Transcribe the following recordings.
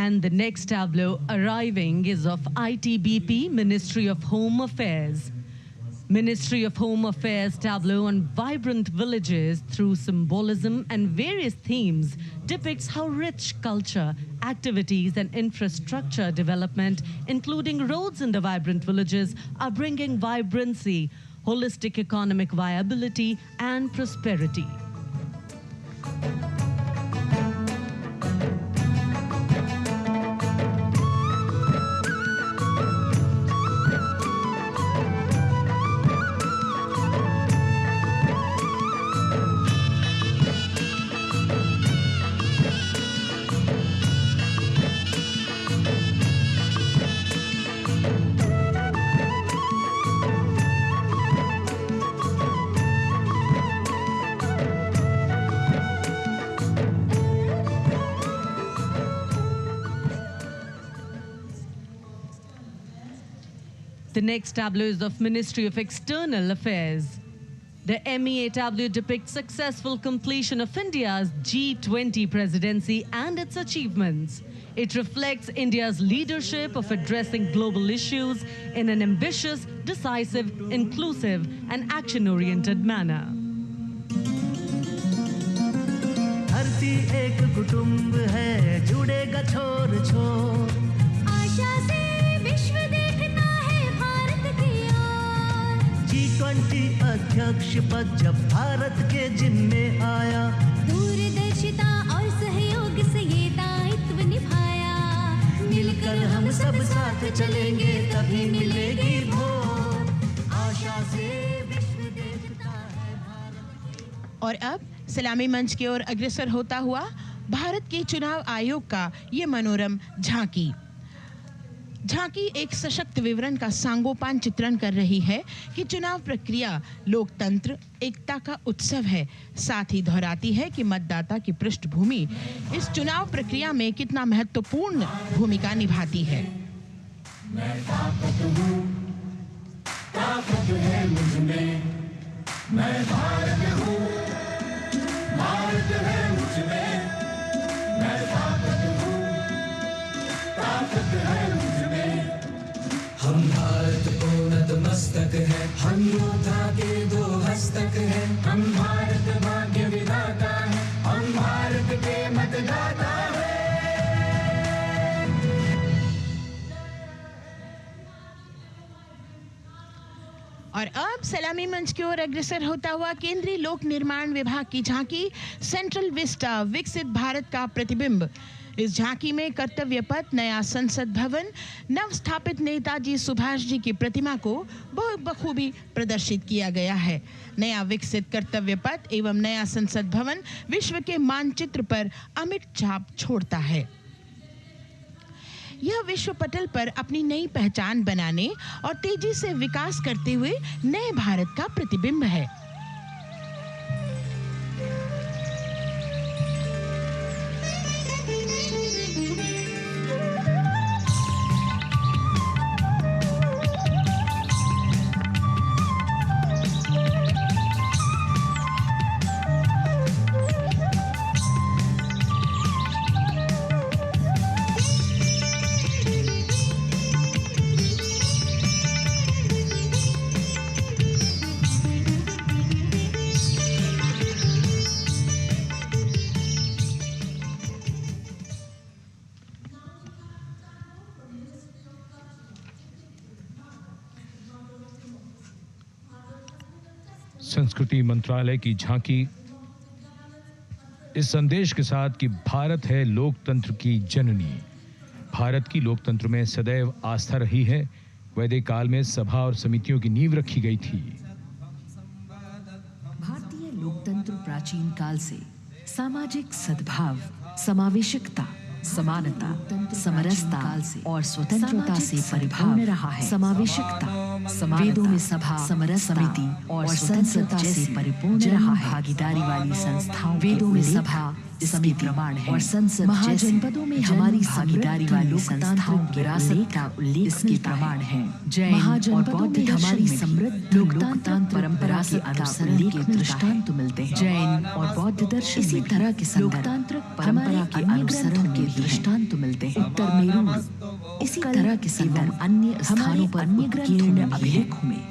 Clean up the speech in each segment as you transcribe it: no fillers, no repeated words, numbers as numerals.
And the next tableau arriving is of ITBP, Ministry of Home Affairs. Ministry of Home Affairs tableau on vibrant villages through symbolism and various themes depicts how rich culture, activities and infrastructure development, including roads in the vibrant villages, are bringing vibrancy, holistic economic viability and prosperity. The next tableau is of Ministry of External Affairs. The MEA tableau depicts successful completion of India's G20 presidency and its achievements. It reflects India's leadership of addressing global issues in an ambitious, decisive, inclusive and action-oriented manner. धरती एक कुटुंब है, जुड़ेगा छोर छोर। आशा से विश्व देखता है भारत की ओर। G20 अध्यक्ष पद जब भारत के जिम्मे आया, दूरदर्शिता और सहयोग से ये दायित्व निभाया। मिलकर हम सब साथ चलेंगे, तभी मिलेगी भोर। आशा से विश्व देखता है भारत। और अब सलामी मंच की ओर अग्रसर होता हुआ भारत के चुनाव आयोग का ये मनोरम झांकी एक सशक्त विवरण का सांगोपान चित्रण कर रही है कि चुनाव प्रक्रिया लोकतंत्र एकता का उत्सव है। साथ ही दोहराती है कि मतदाता की पृष्ठभूमि इस चुनाव प्रक्रिया में कितना महत्वपूर्ण भूमिका निभाती है। मैं ताकत हूँ, ताकत है मुझ में, मैं भारत हूँ, भारत है मुझ में, मैं ताकत हूँ, ताकत है मुझ में। हम भारत को नतमस्तक है, हम योद्धा के दो हस्तक है। हम भारत भाग्य विधाता है, हम भारत के मतदाता है। और अब सलामी मंच की ओर अग्रसर होता हुआ केंद्रीय लोक निर्माण विभाग की झांकी सेंट्रल विस्टा, विकसित भारत का प्रतिबिंब। इस झांकी में कर्तव्य पथ, नया संसद भवन, नव स्थापित नेताजी सुभाष जी की प्रतिमा को बहुत बखूबी प्रदर्शित किया गया है। नया विकसित कर्तव्य पथ एवं नया संसद भवन विश्व के मानचित्र पर अमिट छाप छोड़ता है। यह विश्व पटल पर अपनी नई पहचान बनाने और तेजी से विकास करते हुए नए भारत का प्रतिबिंब है। संस्कृति मंत्रालय की झांकी इस संदेश के साथ कि भारत है लोकतंत्र की जननी। भारत की लोकतंत्र में सदैव आस्था रही है। वैदिक काल में सभा और समितियों की नींव रखी गई थी। भारतीय लोकतंत्र प्राचीन काल से सामाजिक सद्भाव, समावेशकता, समानता, समरसता और स्वतंत्रता से परिपूर्ण रहा है। समावेशकता, वेदों में सभा, समरस समिति और स्वतंत्रता से परिपूर्ण रहा है। भागीदारी वाली संस्थाओं, वेदों में सभा, इसके प्रमाण है और संसद महाजनपदों में हमारी भागीदारी वाली संस्थाओं की विरासत का उल्लेख इसके प्रमाण है। जैन और बौद्ध में हमारी समृद्ध लोकतांत्रिक परंपरा के अनुसरण के दृष्टांत मिलते हैं। जैन और बौद्ध दर्शन इसी तरह के लोकतांत्रिक परंपरा के अनुसरण के दृष्टांत मिलते हैं। उत्तर मेरू इसी तरह के संदर्भ अन्य स्थानों पर अन्य ग्रंथों में अभिलेखों में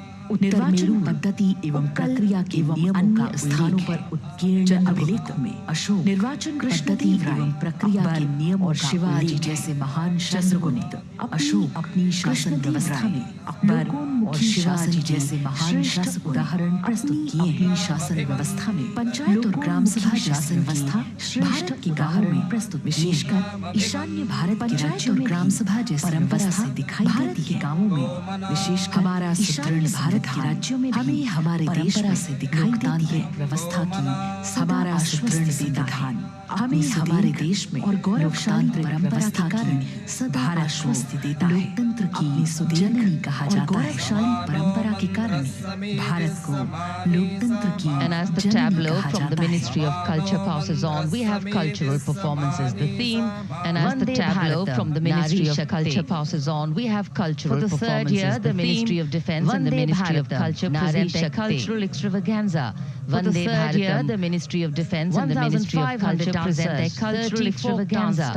निर्वाचन पद्धति एवं प्रक्रिया के अन्य स्थानों पर उत्कीर्ण अभिलेखों में अशोक निर्वाचन पद्धति एवं प्रक्रिया के नियम और शिवाजी जैसे महान शासकों अशोक अपनी शासन व्यवस्था में अकबर और शिवाजी जैसे महान शासक उदाहरण प्रस्तुत किए हैं। शासन व्यवस्था में पंचायत और ग्राम सभा शासन व्यवस्था भारत के गांवों में प्रस्तुत विशेषकर ईशान्य भारत पंचायत और ग्राम सभा जैसी परंपरा से दिखाई देती है। गांवों में विशेषकर हमारा सुदृढ़ भारत के राज्यों में हमें हमारे देश से दिखाई देती है व्यवस्था की हमारा सुदृढ़ विधान हमें हमारे देश में और गौरवशाली परंपरा के कारण सदा आश्वस्त देता है। लोकतंत्र की सुजननी कहा जाता है। गौरवशाली परंपरा के कारण भारत को लोकतंत्र की And as the tableau from the Ministry of Culture passes on, we have cultural performances, the theme. And as the tableau from the Ministry of Culture passes on, we have cultural performances. For the third year, the Ministry of Defence and the Ministry of Culture present their cultural extravaganza. For the third year, the Ministry of Defence and the Ministry of Culture present their cultural extravaganza.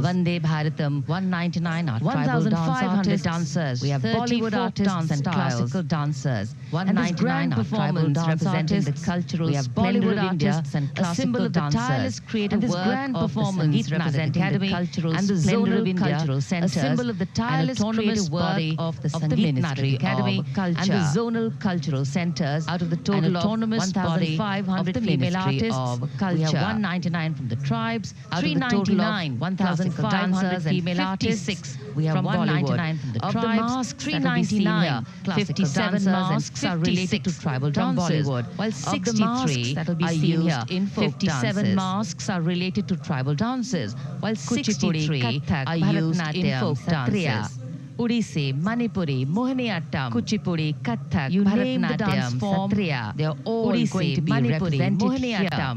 Vande Bharatam, 199 are tribal dance dancers. We have Bollywood artists and classical dancers. 199 are tribal dance representing the cultural Bollywood artists and classical dancers. And this grand performance representing the cultural and the zonal cultural centers, a symbol of the tireless creative work of the Ministry Academy and the zonal cultural centers. Out of the total autonomous body of the female artists of culture, we have 199 from the tribes, 399 1,500 female artists. We have 199 from the tribes, 399 57 masks are related to tribal dances, while 63 that will be seen here in 57 masks are related to tribal dances, while 63 are used in folk dances. Odissi, Manipuri, Mohiniyattam, Kuchipudi, Kathak, you name the dance form, they are all going to be represented here.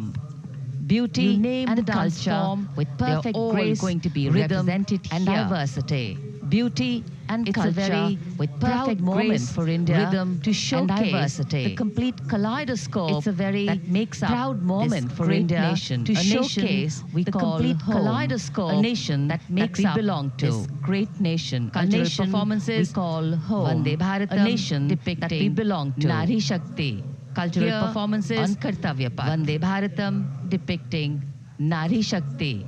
Beauty and the dance form with perfect grace, going to be represented and diversity. Beauty and culture with perfect grace for India, rhythm to showcase the complete kaleidoscope. It's a very that makes up proud moment for India nation, to showcase we the call complete kaleidoscope, a nation that makes up belong to this great nation. Cultural performances we call home. Vande Bharatam, a nation depicting that we belong to. Nari Shakti. Cultural performances on Kartavya Path. Vande Bharatam depicting Nari Shakti.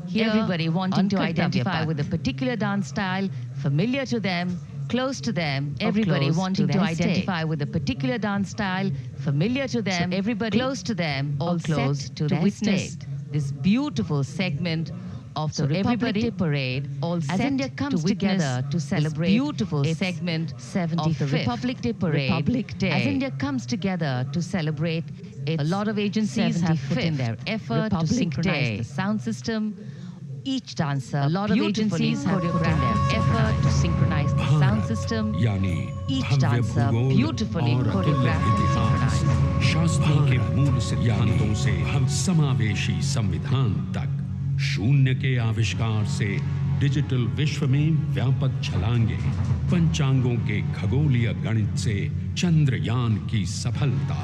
Here, everybody wanting to identify with a particular dance style, familiar to them, close to them. Everybody wanting to identify with a particular dance style, familiar to them. So everybody close to them, all close to witness this beautiful segment of the Republic Day Parade. All as India comes together to celebrate this beautiful segment of the Republic Day Parade. Republic Day. As India comes together to celebrate it, a lot of agencies have put in their effort to synchronize the sound system. Each dancer, a lot of agencies have put in their effort to synchronize the sound system. Each dancer beautifully choreographed and synchronized. शास्त्रों के मूल सिद्धांतों से हम समावेशी संविधान तक, शून्य के आविष्कार से डिजिटल विश्व में व्यापक छलांगे, पंचांगों के खगोलीय गणित से चंद्रयान की सफलता,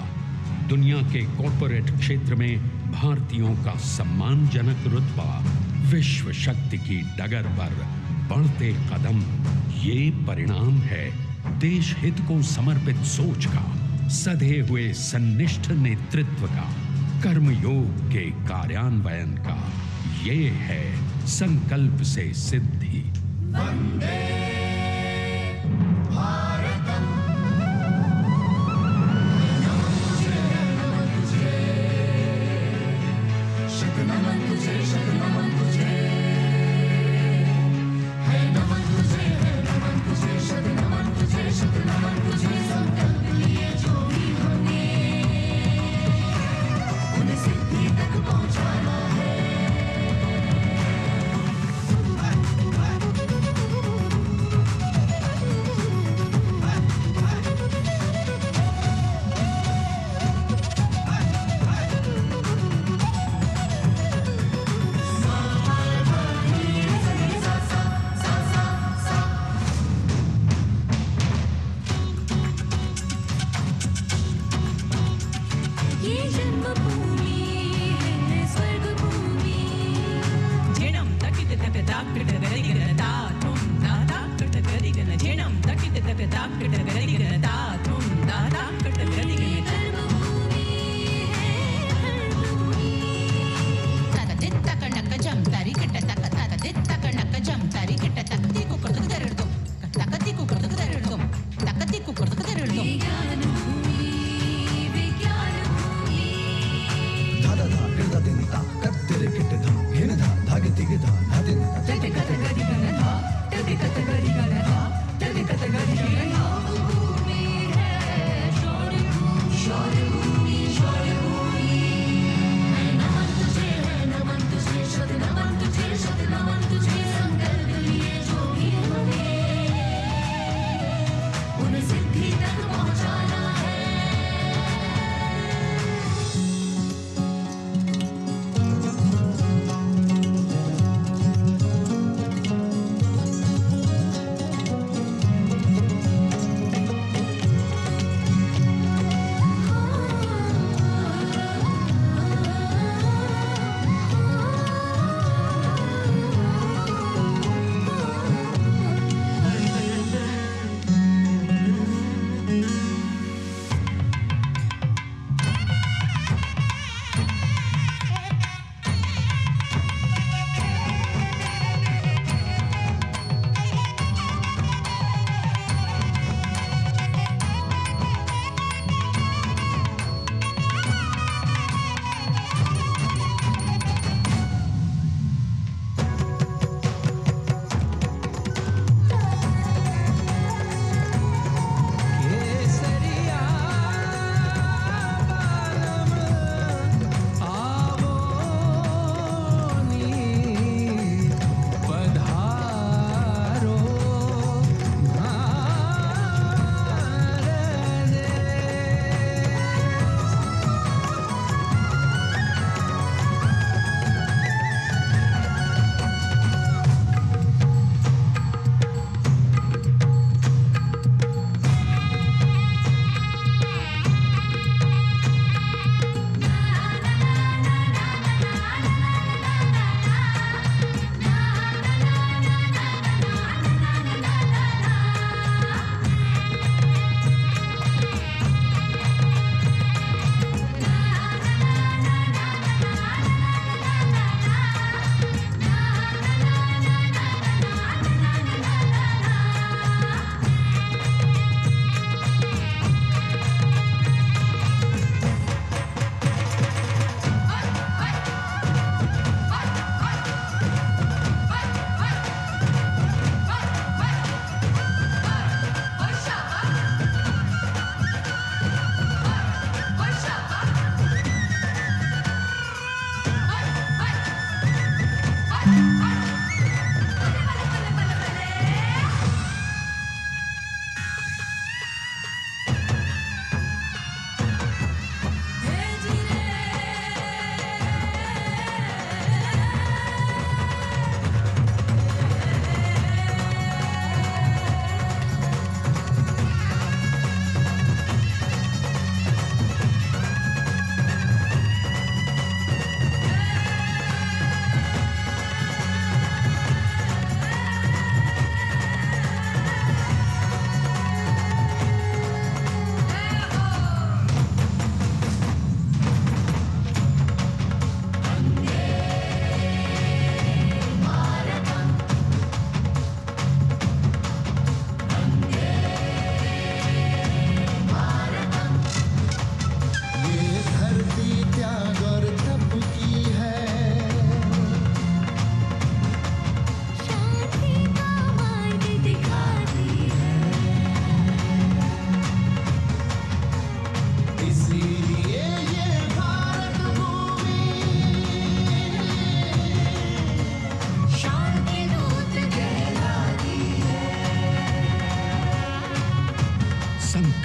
दुनिया के कॉर्पोरेट क्षेत्र में भारतीयों का सम्मानजनक रुतबा, विश्व शक्ति की डगर पर बढ़ते कदम, ये परिणाम है देश हित को समर्पित सोच का, सधे हुए सन्निष्ठ नेतृत्व का, कर्मयोग के कार्यान्वयन का। ये है संकल्प से सिद्धि। वंदे भारतम। शतनमन तुझे, शतनमन तुझे, है नमन तुझे, है नमन तुझे, शतनमन तुझे, शतनमन तुझे। संकल्प लिए जो भी हमने उन्हें सिद्धि तक पहुंचाना है।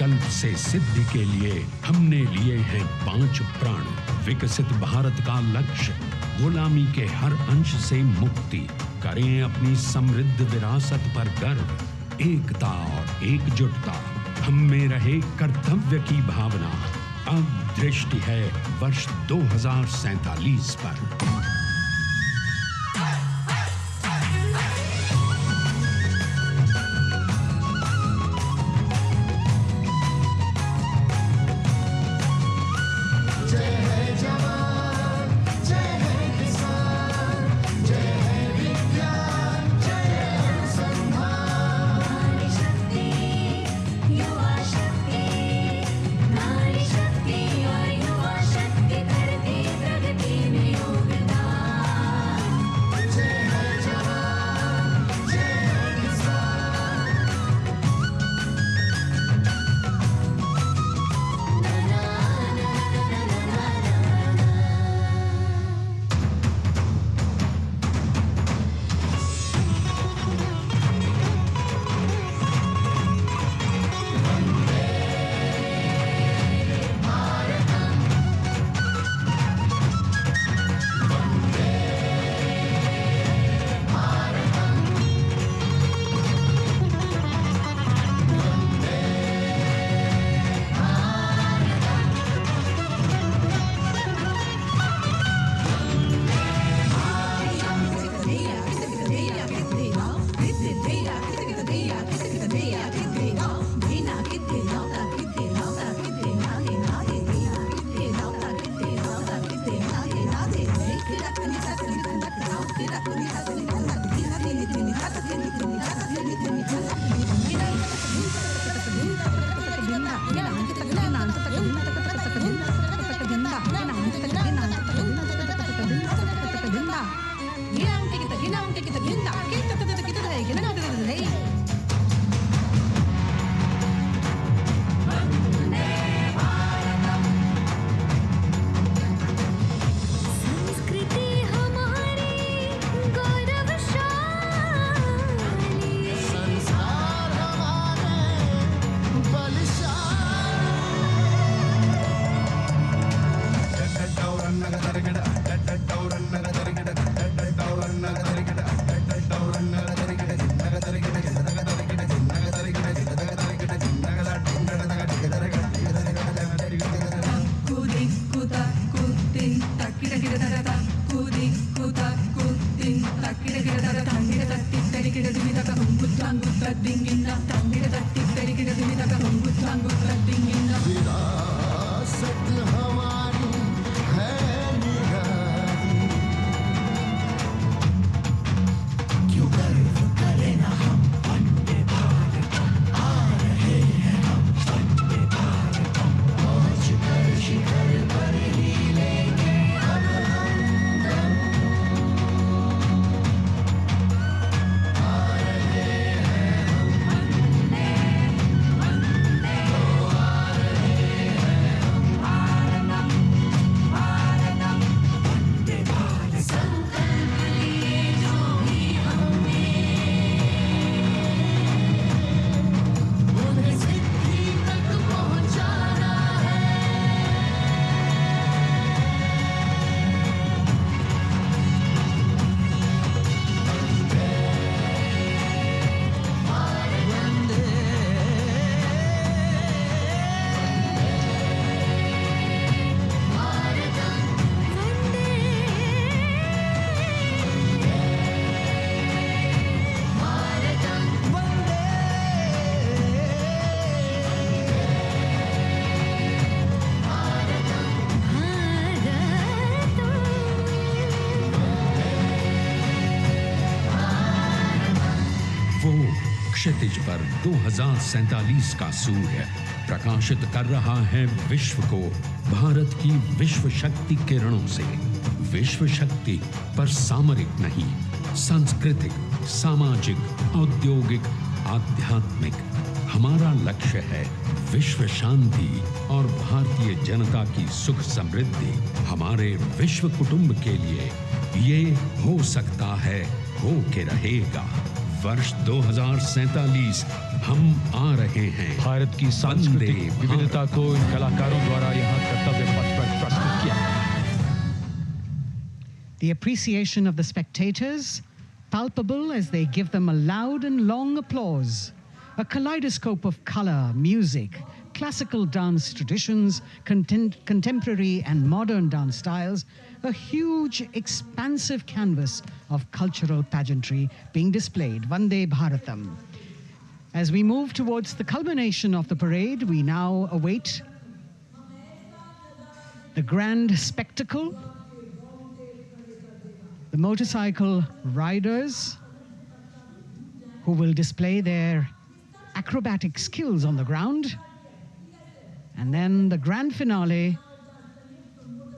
संकल्प से सिद्धि के लिए हमने लिए हैं 5 प्रण। विकसित भारत का लक्ष्य, गुलामी के हर अंश से मुक्ति। करें अपनी समृद्ध विरासत पर गर्व, एकता और एकजुटता। हम में रहे कर्तव्य की भावना। अब दृष्टि है वर्ष 2047 पर। क्षितिज पर 2047 का सूर्य प्रकाशित कर रहा है विश्व को भारत की विश्व शक्ति किरणों से। विश्व शक्ति पर सामरिक नहीं, सांस्कृतिक, सामाजिक, औद्योगिक, आध्यात्मिक। हमारा लक्ष्य है विश्व शांति और भारतीय जनता की सुख समृद्धि। हमारे विश्व कुटुंब के लिए ये हो सकता है, हो के रहेगा। वर्ष 2047 हम आ रहे हैं। भारत की सांस्कृतिक विविधता को इन कलाकारों द्वारा यहाँ कर्तव्य पथ पर प्रस्तुत किया। The appreciation of the spectators palpable as they give them a loud and long applause. A kaleidoscope of color, music, classical dance traditions, contemporary and modern dance styles, a huge, expansive canvas of cultural pageantry being displayed, Vande Bharatam. As we move towards the culmination of the parade, we now await the grand spectacle. The motorcycle riders who will display their acrobatic skills on the ground. And then the grand finale,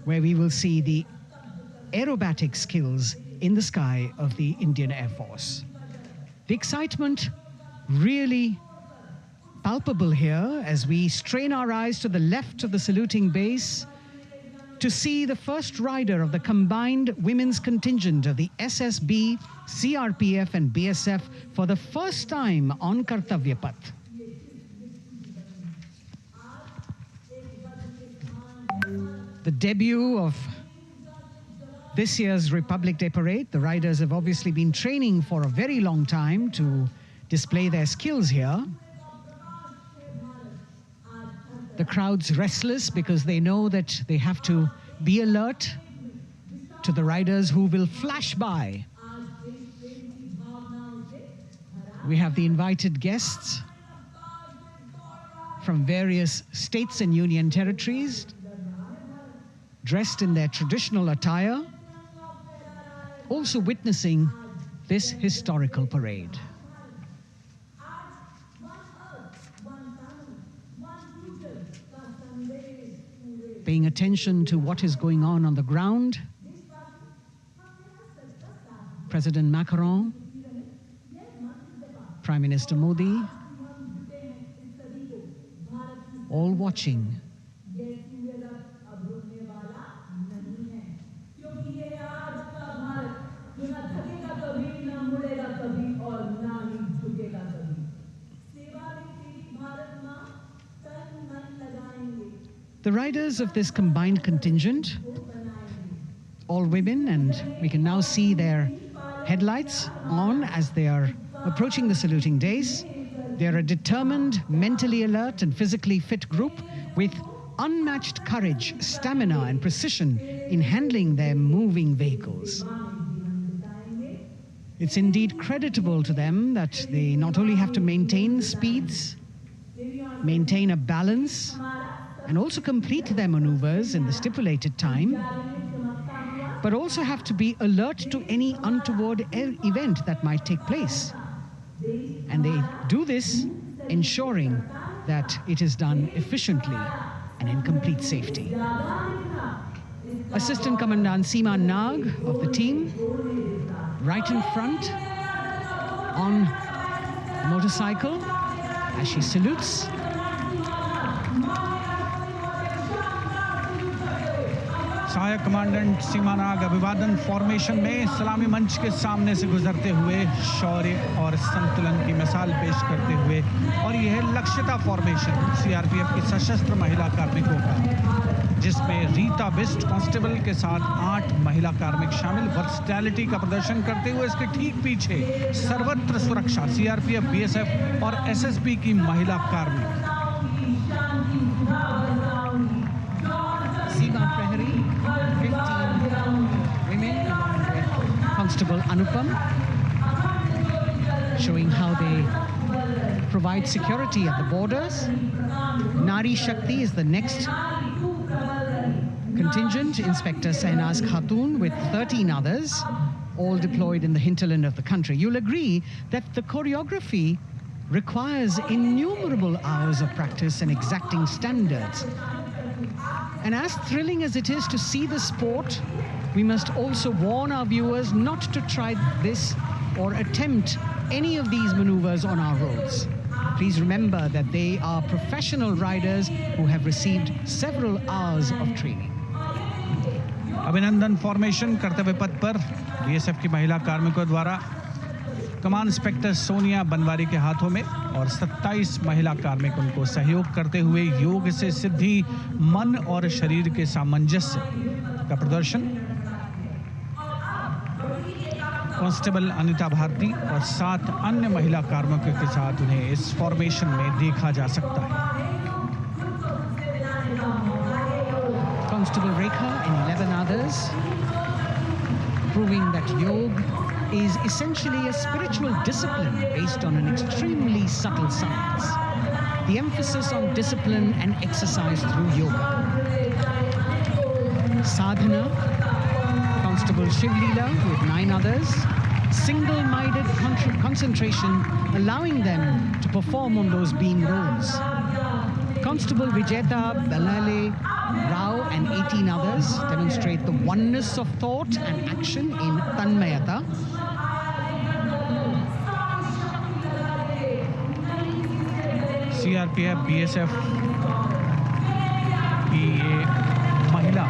where we will see the aerobatic skills in the sky of the Indian Air Force. The excitement really palpable here as we strain our eyes to the left of the saluting base to see the first rider of the combined women's contingent of the SSB, CRPF and BSF for the first time on Kartavya Path. The debut of this year's Republic Day Parade. The riders have obviously been training for a very long time to display their skills here. The crowd's restless because they know that they have to be alert to the riders who will flash by. We have the invited guests from various states and union territories, dressed in their traditional attire, also witnessing this historical parade. Paying attention to what is going on the ground, President Macron, Prime Minister Modi, all watching. The riders of this combined contingent, all women, and we can now see their headlights on as they are approaching the saluting days. They are a determined, mentally alert and physically fit group with unmatched courage, stamina and precision in handling their moving vehicles. It's indeed creditable to them that they not only have to maintain speeds, maintain a balance, and also complete their maneuvers in the stipulated time, but also have to be alert to any untoward event that might take place. And they do this ensuring that it is done efficiently and in complete safety. Assistant Commandant Seema Nag of the team, right in front on a motorcycle as she salutes. सहायक commandant सीमा नाग अभिवादन formation में सलामी मंच के सामने से गुजरते हुए शौर्य और संतुलन की मिसाल पेश करते हुए, और यह लक्ष्यता फॉर्मेशन सीआरपीएफ की सशस्त्र महिला कार्मिकों का, जिसमें रीता बिस्ट कांस्टेबल के साथ 8 महिला कार्मिक शामिल वर्सटैलिटी का प्रदर्शन करते हुए इसके ठीक पीछे सर्वत्र सुरक्षा सीआरपीएफ, बीएसएफ और एसएसबी की महिला कार्मिक। Constable Anupam, showing how they provide security at the borders. Nari Shakti is the next contingent. Inspector Sainaz Khatun with 13 others, all deployed in the hinterland of the country. You'll agree that the choreography requires innumerable hours of practice and exacting standards. And as thrilling as it is to see the sport, we must also warn our viewers not to try this or attempt any of these maneuvers on our roads. Please remember that they are professional riders who have received several hours of training. अभिनंदन formation कर्तव्य पथ पर BSF की महिला कार्मिकों द्वारा कमान inspector Sonia Banwari के हाथों में और 27 महिला कार्मिक उनको सहयोग करते हुए योग से सिद्धि, मन और शरीर के सामंजस्य का प्रदर्शन। कांस्टेबल अनिता भारती और 7 अन्य महिला कार्मिकों के साथ उन्हें इस फॉर्मेशन में देखा जा सकता है। Constable Rekha and 11 others, proving that yoga is essentially a spiritual discipline based on an extremely subtle science. The emphasis on discipline and exercise through yoga. Sadhana, Constable Shivleela with 9 others, single-minded concentration, allowing them to perform on those beam roles. Constable Vijeta Balale Rao and 18 others demonstrate the oneness of thought and action in Tanmayata. CRPF, BSF की ये महिला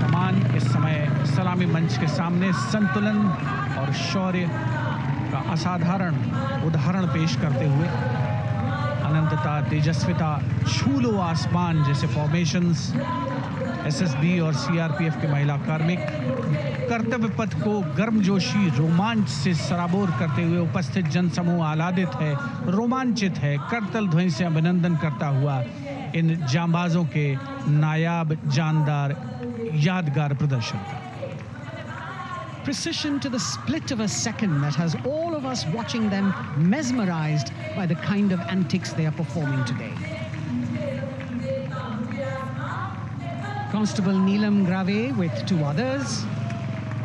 कमान इस समय सलामी मंच के सामने संतुलन और शौर्य का असाधारण उदाहरण पेश करते हुए अनंतता, तेजस्विता, छू लो आसमान जैसे फॉर्मेशंस एसएसबी और सीआरपीएफ के महिला कार्मिक कर्तव्य पथ को गर्मजोशी रोमांच से सराबोर करते हुए उपस्थित जनसमूह आह्लादित है, रोमांचित है, करतल ध्वनि से अभिनंदन करता हुआ इन जांबाजों के नायाब, जानदार, यादगार प्रदर्शन का। Precision to the split of a second that has all of us watching them mesmerized by the kind of antics they are performing today. Constable Neelam Grave with 2 others,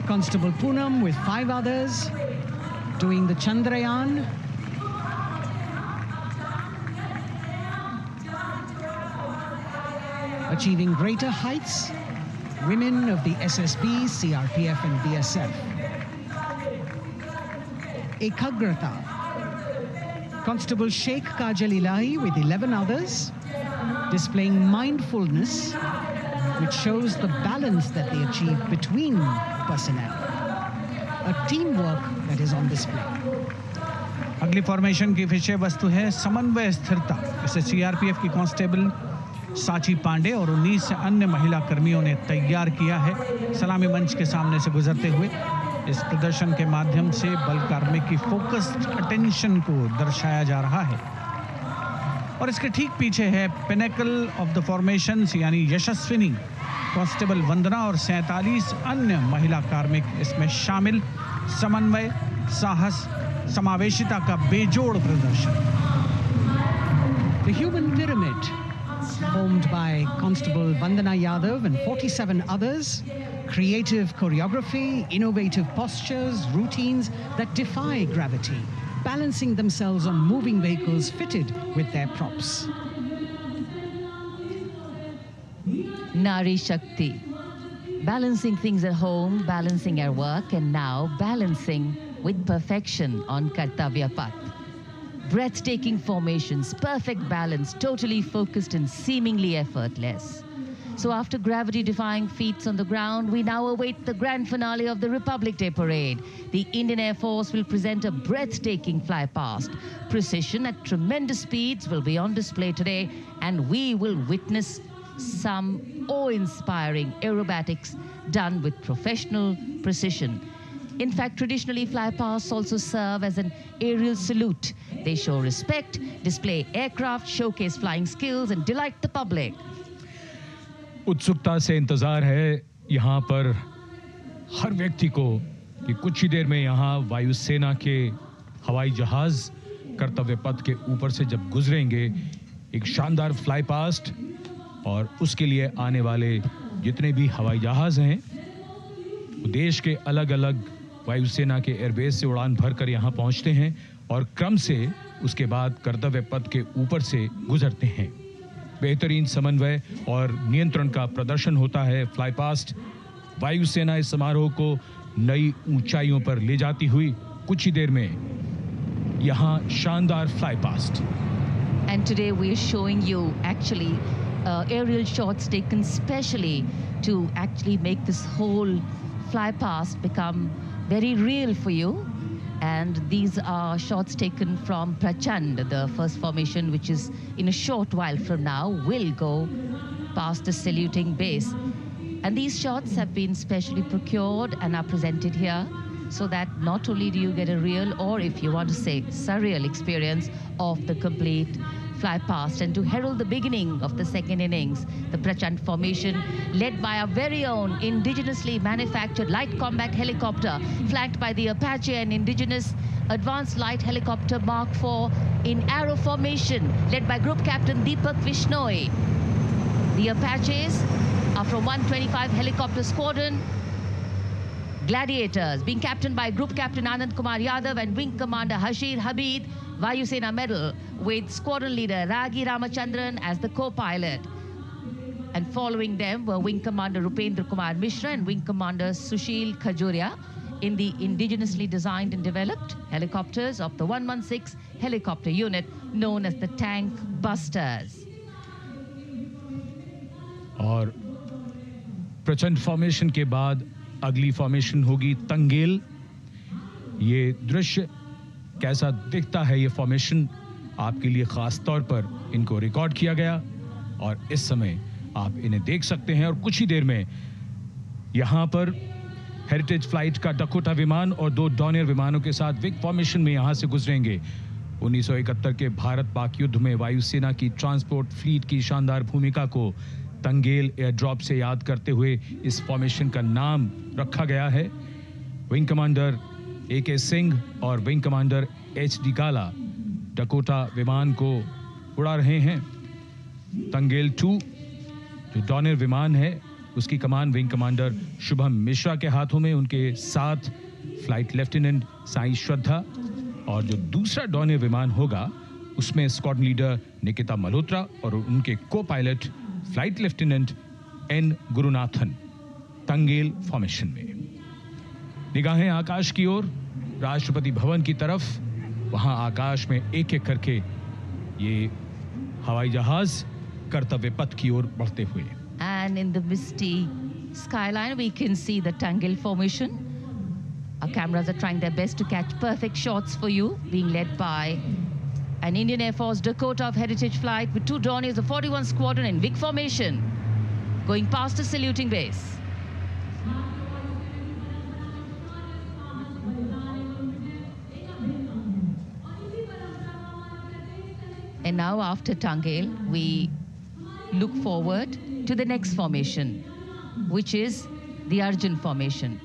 Constable Poonam with 5 others, doing the Chandrayaan. Achieving greater heights, women of the SSB, CRPF and BSF. Ekagrata. Constable Sheikh Kajal Ilahi with 11 others, displaying mindfulness, which shows the balance that they achieve between personnel. A teamwork that is on display. अगली formation की विषय वस्तु है समन्वय स्थिरता। इसे CRPF की constable साची पांडे और 19 अन्य महिला कर्मियों ने तैयार किया है। सलामी मंच के सामने से गुजरते हुए इस प्रदर्शन के माध्यम से बल कार्मिक की फोकस्ड अटेंशन को दर्शाया जा रहा है और इसके ठीक पीछे है पिनेकल ऑफ द फॉर्मेशंस यानी यशस्विनी कांस्टेबल वंदना और 47 अन्य महिला कार्मिक इसमें शामिल। समन्वय, साहस, समावेशिता का बेजोड़ प्रदर्शन। The human pyramid, formed by Constable Vandana Yadav and 47 others, creative choreography, innovative postures, routines that defy gravity, balancing themselves on moving vehicles fitted with their props. Nari Shakti, balancing things at home, balancing at work, and now balancing with perfection on Kartavya Path. Breathtaking formations, perfect balance, totally focused and seemingly effortless. So after gravity-defying feats on the ground, we now await the grand finale of the Republic Day Parade. The Indian Air Force will present a breathtaking fly-past. Precision at tremendous speeds will be on display today, and we will witness some awe-inspiring aerobatics done with professional precision. In fact, traditionally, flypasts also serve as an aerial salute. They show respect, display aircraft, showcase flying skills, and delight the public. उत्सुकता से इंतजार है यहाँ पर हर व्यक्ति को कि कुछ ही देर में यहाँ वायुसेना के हवाई जहाज कर्तव्य पथ के ऊपर से जब गुजरेंगे, एक शानदार फ्लाई पास्ट और उसके लिए आने वाले जितने भी हवाई जहाज हैं, देश के अलग-अलग वायुसेना के एयरबेस से उड़ान भरकर यहाँ पहुँचते हैं और क्रम से उसके बाद कर्तव्य पथ के ऊपर से गुजरते हैं। बेहतरीन समन्वय और नियंत्रण का प्रदर्शन होता है। फ्लाई पास्ट वायुसेना इस समारोह को नई ऊंचाइयों पर ले जाती हुई कुछ ही देर में यहाँ शानदार fly past. And today we are showing you actually aerial shots taken specially to actually make this whole fly past become very real for you. And these are shots taken from Prachand, the first formation, which is in a short while from now will go past the saluting base. And these shots have been specially procured and are presented here so that not only do you get a real, or if you want to say surreal experience of the complete fly past, and to herald the beginning of the second innings, the Prachand formation led by our very own indigenously manufactured light combat helicopter flanked by the Apache and indigenous advanced light helicopter Mark IV in arrow formation led by Group Captain Deepak Vishnoi. The Apaches are from 125 Helicopter Squadron. Gladiators being captained by Group Captain Anand Kumar Yadav and Wing Commander Hashir Habib, Vayu Sena Medal, with Squadron Leader Ragi Ramachandran as the co-pilot. And following them were Wing Commander Rupendra Kumar Mishra and Wing Commander Sushil Khajuria in the indigenously designed and developed helicopters of the 116 helicopter unit known as the Tank Busters. और प्रचंड formation के बाद अगली formation होगी तंगेल। ये दृश्य कैसा दिखता है, ये फॉर्मेशन आपके लिए खास तौर पर इनको रिकॉर्ड किया गया और इस समय आप इन्हें देख सकते हैं। और कुछ ही देर में यहां पर हेरिटेज फ्लाइट का डकोटा विमान और 2 डॉनियर विमानों के साथ विग फॉर्मेशन में यहां से गुजरेंगे। 1971 के भारत पाक युद्ध में वायुसेना की ट्रांसपोर्ट फ्लीट की शानदार भूमिका को तंगेल एयर ड्रॉप से याद करते हुए इस फॉर्मेशन का नाम रखा गया है। विंग कमांडर AK सिंह और विंग कमांडर HD काला डकोटा विमान को उड़ा रहे हैं। तंगेल 2 जो डॉनियर विमान है उसकी कमान विंग कमांडर शुभम मिश्रा के हाथों में, उनके साथ फ्लाइट लेफ्टिनेंट साई श्रद्धा, और जो दूसरा डॉनियर विमान होगा उसमें स्क्वाड्रन लीडर निकिता मल्होत्रा और उनके को pilot flight lieutenant N Gurunathan. Tangail formation में निगाहें आकाश की ओर, राष्ट्रपति भवन की तरफ। वहां आकाश में एक एक करके ये हवाई जहाज कर्तव्य पथ की ओर बढ़ते हुए। And in the misty skyline we can see the Tangel formation. Our cameras are trying their best to catch perfect shots for you, being led by an Indian Air Force Dakota of Heritage Flight with 2 Dorniers of 41 Squadron in VIC formation, going past a saluting base. And now after Tangel, we look forward to the next formation, which is the Arjun formation,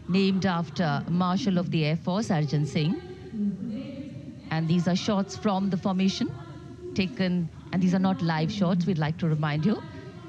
named after Marshal of the Air Force Arjun Singh. And these are shots from the formation taken, and these are not live shots, we'd like to remind you.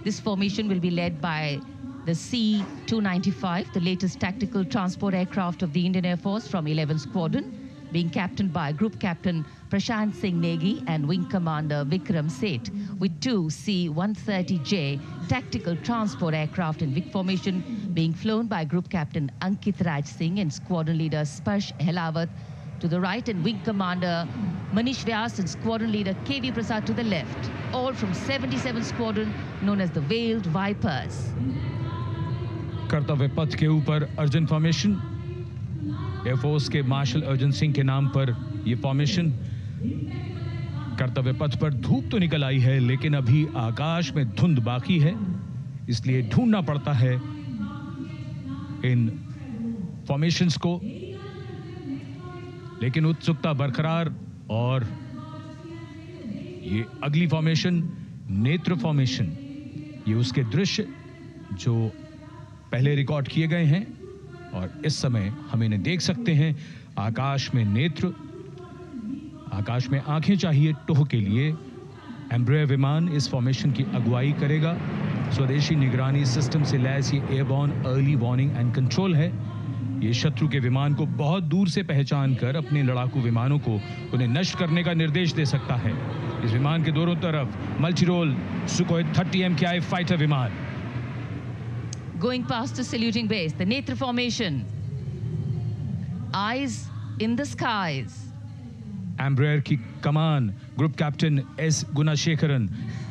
This formation will be led by the C-295, the latest tactical transport aircraft of the Indian Air Force from 11 Squadron, being captained by Group Captain Prashant Singh Negi and Wing Commander Vikram Seth, with 2 C-130J tactical transport aircraft in VIC formation being flown by Group Captain Ankit Raj Singh and Squadron Leader Sparsh Helawat to the right, and Wing Commander Manish Vyas and Squadron Leader KV Prasad to the left, all from 77 Squadron known as the Veiled Vipers. कर्तव्य पथ के ऊपर Arjun formation, air force के martial Arjun Singh के नाम पर यह formation. कर्तव्य पथ पर धूप तो निकल आई है लेकिन अभी आकाश में धुंध बाकी है, इसलिए ढूंढना पड़ता है इन फॉर्मेशंस को, लेकिन उत्सुकता बरकरार। और ये अगली फॉर्मेशन नेत्र फॉर्मेशन, ये उसके दृश्य जो पहले रिकॉर्ड किए गए हैं और इस समय हम इन्हें देख सकते हैं। आकाश में नेत्र, आकाश में आंखें चाहिए टोह के लिए। एम्ब्रेयर विमान इस फॉर्मेशन की अगुवाई करेगा। स्वदेशी निगरानी सिस्टम से लैस ये airborne early warning and control है। ये शत्रु के विमान को बहुत दूर से पहचान कर अपने लड़ाकू विमानों को उन्हें नष्ट करने का निर्देश दे सकता है। इस विमान के दोनों तरफ multi role Sukhoi 30 MKI fighter विमान। Going past the saluting base, the Netra formation, eyes in the skies. Embraer की कमान group captain S Gunasekaran,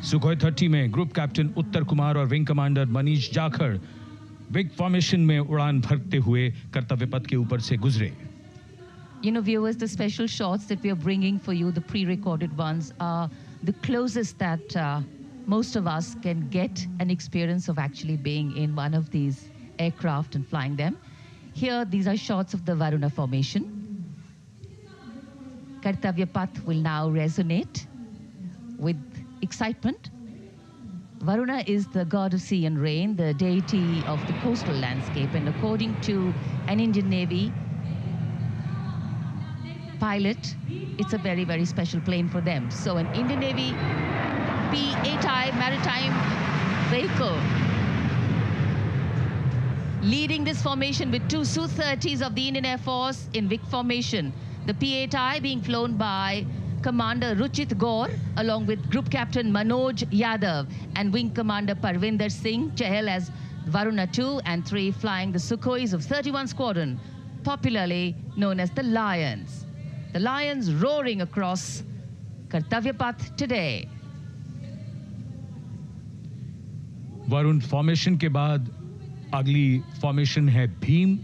Sukhoi 30 में ग्रुप कैप्टन उत्तर कुमार और wing commander Manish Jakhar vic formation में उड़ान भरते हुए कर्तव्य पथ के ऊपर से गुजरे। viewers, the special shots that we are bringing for you, the pre-recorded ones, are the closest that most of us can get an experience of actually being in one of these aircraft and flying them. Here, these are shots of the Varuna formation. Kartavya Path will now resonate with excitement. Varuna is the god of sea and rain, the deity of the coastal landscape, and according to an Indian Navy pilot, it's a very, very special plane for them. So an Indian Navy P-8I maritime vehicle leading this formation with two Su-30s of the Indian Air Force in Vic formation. The P-8I being flown by Commander Ruchit Gaur along with Group Captain Manoj Yadav and Wing Commander Parvinder Singh Chahal as Varuna 2 and 3 flying the Sukhois of 31 Squadron, popularly known as the Lions. The Lions roaring across Kartavya Path today. Varun formation के बाद अगली formation है भीम,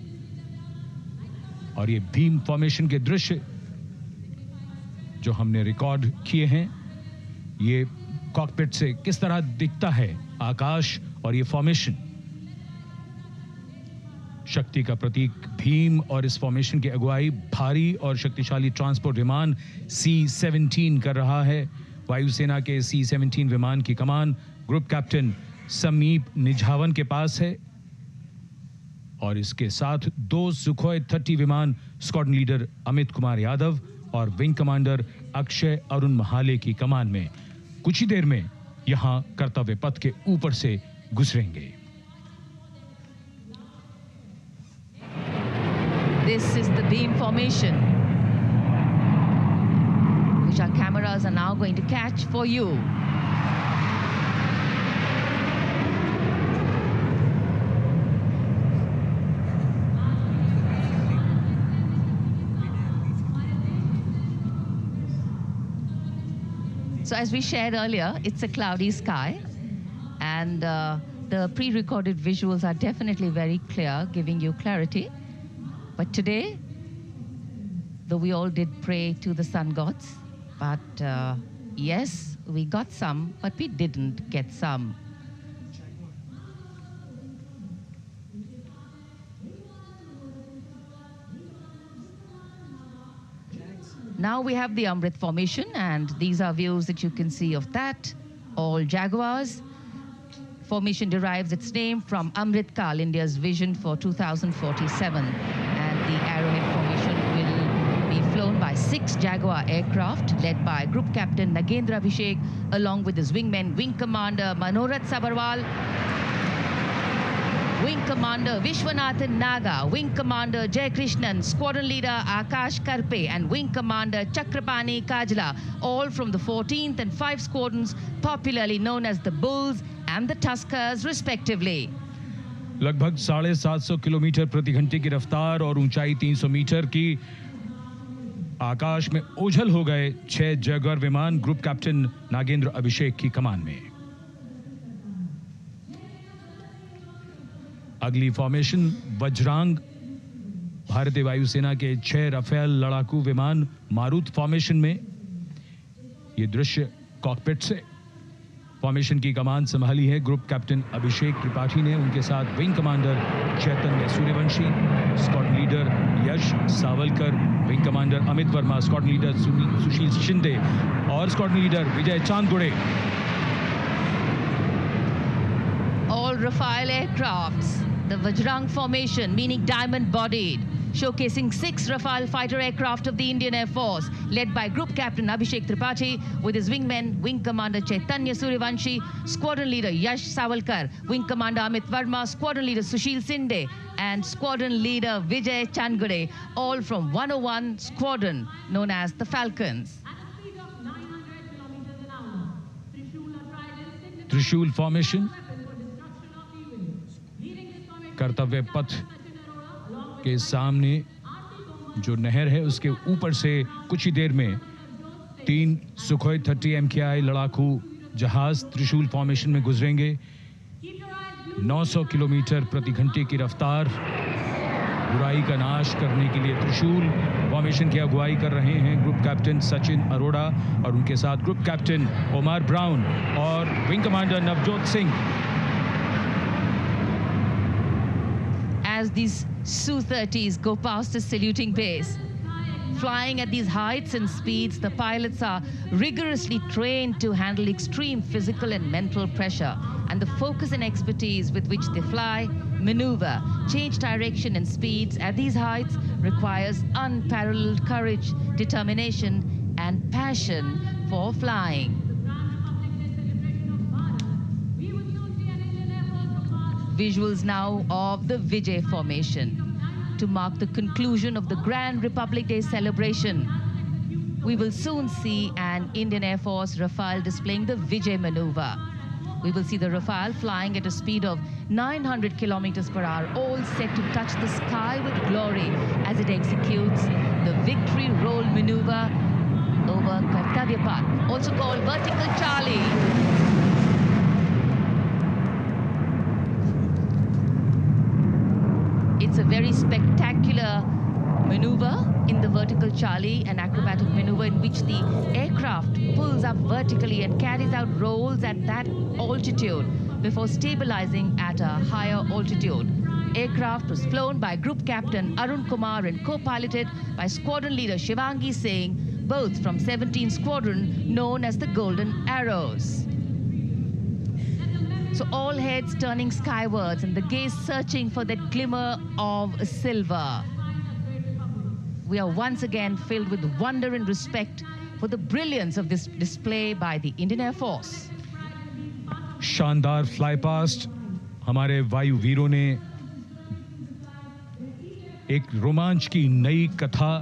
और ये Bhim formation के दृश्य जो हमने रिकॉर्ड किए हैं, ये कॉकपिट से किस तरह दिखता है आकाश और ये फॉर्मेशन, शक्ति का प्रतीक भीम, और इस फॉर्मेशन की अगुवाई भारी और शक्तिशाली ट्रांसपोर्ट विमान C-17 कर रहा है। वायुसेना के C-17 विमान की कमान ग्रुप कैप्टन समीप निझावन के पास है, और इसके साथ 2 सुखोई 30 विमान स्क्वाड्रन लीडर अमित कुमार यादव और विंग कमांडर अक्षय अरुण महाले की कमान में कुछ ही देर में यहां कर्तव्य पथ के ऊपर से गुजरेंगे। This is the beam formation, which our cameras are now going to catch for you. So as we shared earlier, it's a cloudy sky, and the pre-recorded visuals are definitely very clear, giving you clarity. But today, though we all did pray to the sun gods, but yes, we got some, but we didn't get some. Now we have the Amrit formation, and these are views that you can see of that. All Jaguars. Formation derives its name from Amrit Kal, India's vision for 2047. And the Arrowhead formation will be flown by 6 Jaguar aircraft led by Group Captain Nagendra Abhishek along with his wingmen, Wing Commander Manorat Sabarwal, Wing Commander Vishwanathan Naga, Wing Commander Jay Krishnan, Squadron Leader Akash Karpe, and Wing Commander Chakrapani Kajla, all from the 14th and 5 squadrons, popularly known as the Bulls and the Tuskers, respectively. लगभग 750 kilometre प्रति घंटे की रफ्तार और ऊंचाई 300 metre की आकाश में ओझल हो गए 6 जैगुआर विमान ग्रुप कैप्टन नागेंद्र अभिषेक की कमान में। अगली फॉर्मेशन वज्रांग, भारतीय वायुसेना के 6 राफेल लड़ाकू विमान मारुत फॉर्मेशन में। ये दृश्य कॉकपिट से। फॉर्मेशन की कमान संभाली है ग्रुप कैप्टन अभिषेक त्रिपाठी ने, उनके साथ wing commander Chaitanya Suryavanshi, squadron leader Yash Savalkar, wing commander Amit Verma, squadron leader Sushil Shinde और squadron leader Vijay Chandgude. All Rafale aircrafts, the Vajrang formation, meaning diamond-bodied, showcasing 6 Rafale fighter aircraft of the Indian Air Force, led by Group Captain Abhishek Tripathi, with his wingmen, Wing Commander Chaitanya Suryavanshi, Squadron Leader Yash Savalkar, Wing Commander Amit Verma, Squadron Leader Sushil Sinde, and Squadron Leader Vijay Chandgade, all from 101 Squadron, known as the Falcons. त्रिशूल formation, कर्तव्य पथ के सामने जो नहर है उसके ऊपर से कुछ ही देर में 3 सुखोई 30 MKI लड़ाकू जहाज त्रिशूल फॉर्मेशन में गुजरेंगे। 900 किलोमीटर प्रति घंटे की रफ्तार बुराई का नाश करने के लिए त्रिशूल फॉर्मेशन की अगुवाई कर रहे हैं ग्रुप कैप्टन सचिन अरोड़ा और उनके साथ ग्रुप कैप्टन ओमार ब्राउन और wing commander Navjot Singh. As these Su-30s go past the saluting base, flying at these heights and speeds, the pilots are rigorously trained to handle extreme physical and mental pressure. And the focus and expertise with which they fly, maneuver, change direction and speeds at these heights requires unparalleled courage, determination, and passion for flying. Visuals now of the Vijay formation to mark the conclusion of the Grand Republic Day celebration. We will soon see an Indian Air Force Rafale displaying the Vijay maneuver. We will see the Rafale flying at a speed of 900 kilometers per hour, all set to touch the sky with glory as it executes the victory roll maneuver over Kartavya Path, also called Vertical Charlie. It's a very spectacular maneuver in the Vertical Charlie, an acrobatic maneuver in which the aircraft pulls up vertically and carries out rolls at that altitude before stabilizing at a higher altitude. Aircraft was flown by Group Captain Arun Kumar and co-piloted by Squadron Leader Shivangi Singh, both from 17th Squadron, known as the Golden Arrows. So all heads turning skywards and the gaze searching for that glimmer of silver. We are once again filled with wonder and respect for the brilliance of this display by the Indian Air Force. शानदार fly past हमारे वायु वीरों ने एक रोमांच की नई कथा,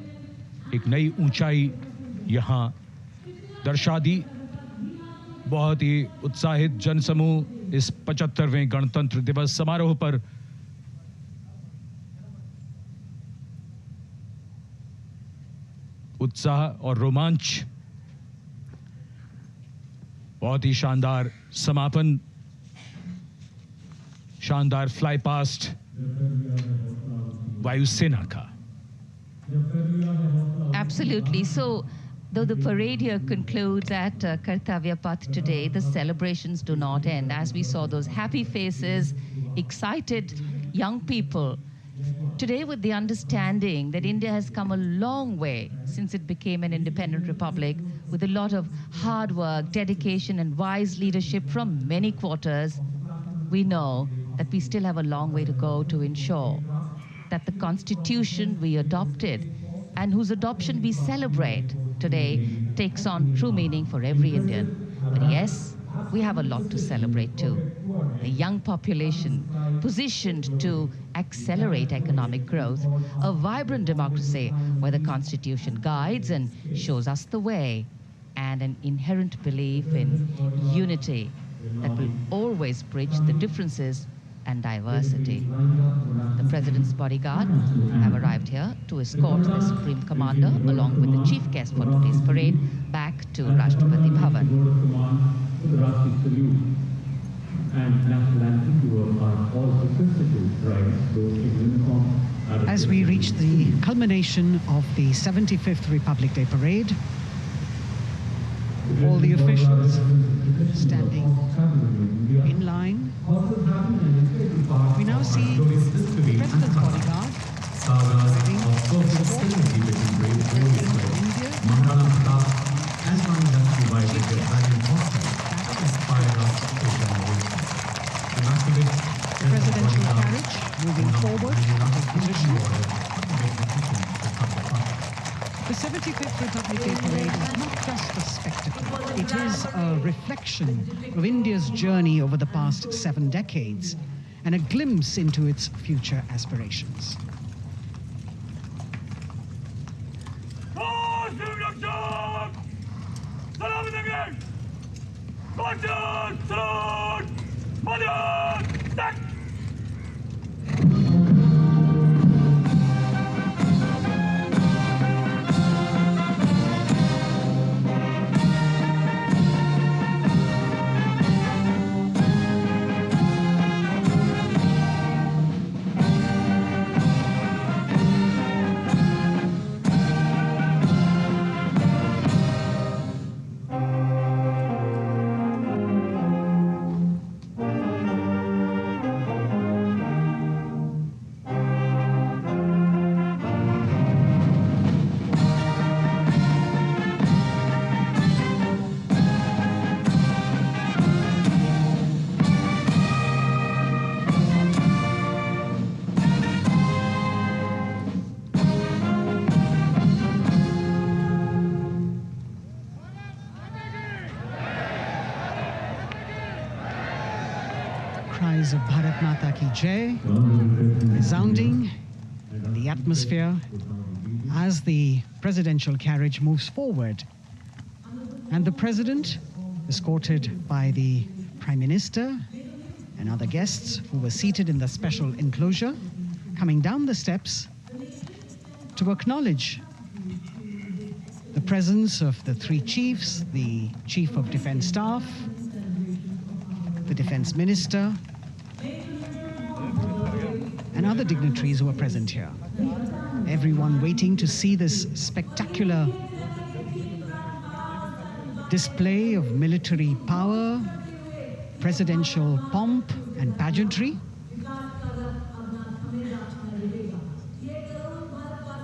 एक नई ऊंचाई यहां दर्शा दी। बहुत ही उत्साहित जनसमूह इस 75वें गणतंत्र दिवस समारोह पर उत्साह और रोमांच, बहुत ही शानदार समापन, शानदार फ्लाई पास्ट वायुसेना का। Absolutely. So, though the parade here concludes at Kartavya Path today, the celebrations do not end. As we saw those happy faces, excited young people, today with the understanding that India has come a long way since it became an independent republic, with a lot of hard work, dedication, and wise leadership from many quarters, we know that we still have a long way to go to ensure that the constitution we adopted and whose adoption we celebrate today takes on true meaning for every Indian. But yes, we have a lot to celebrate too. A young population positioned to accelerate economic growth, a vibrant democracy where the constitution guides and shows us the way, and an inherent belief in unity that will always bridge the differences and diversity. The President's bodyguard have arrived here to escort the Supreme Commander along with the chief guest for today's parade back to Rashtrapati Bhavan. As we reach the culmination of the 75th Republic Day Parade, all the officials standing in line. We now see the President's bodyguard riding the presidential carriage moving forward to position. The 75th Republic Day Parade is not just a spectacle. It is a reflection of India's journey over the past 7 decades and a glimpse into its future aspirations. cries of Bharat Mata Ki Jai resounding in the atmosphere as the presidential carriage moves forward. And the president, escorted by the Prime Minister and other guests who were seated in the special enclosure, coming down the steps to acknowledge the presence of the three chiefs, the Chief of Defence Staff, the Defence Minister, and other dignitaries who are present here. Everyone waiting to see this spectacular display of military power, presidential pomp and pageantry.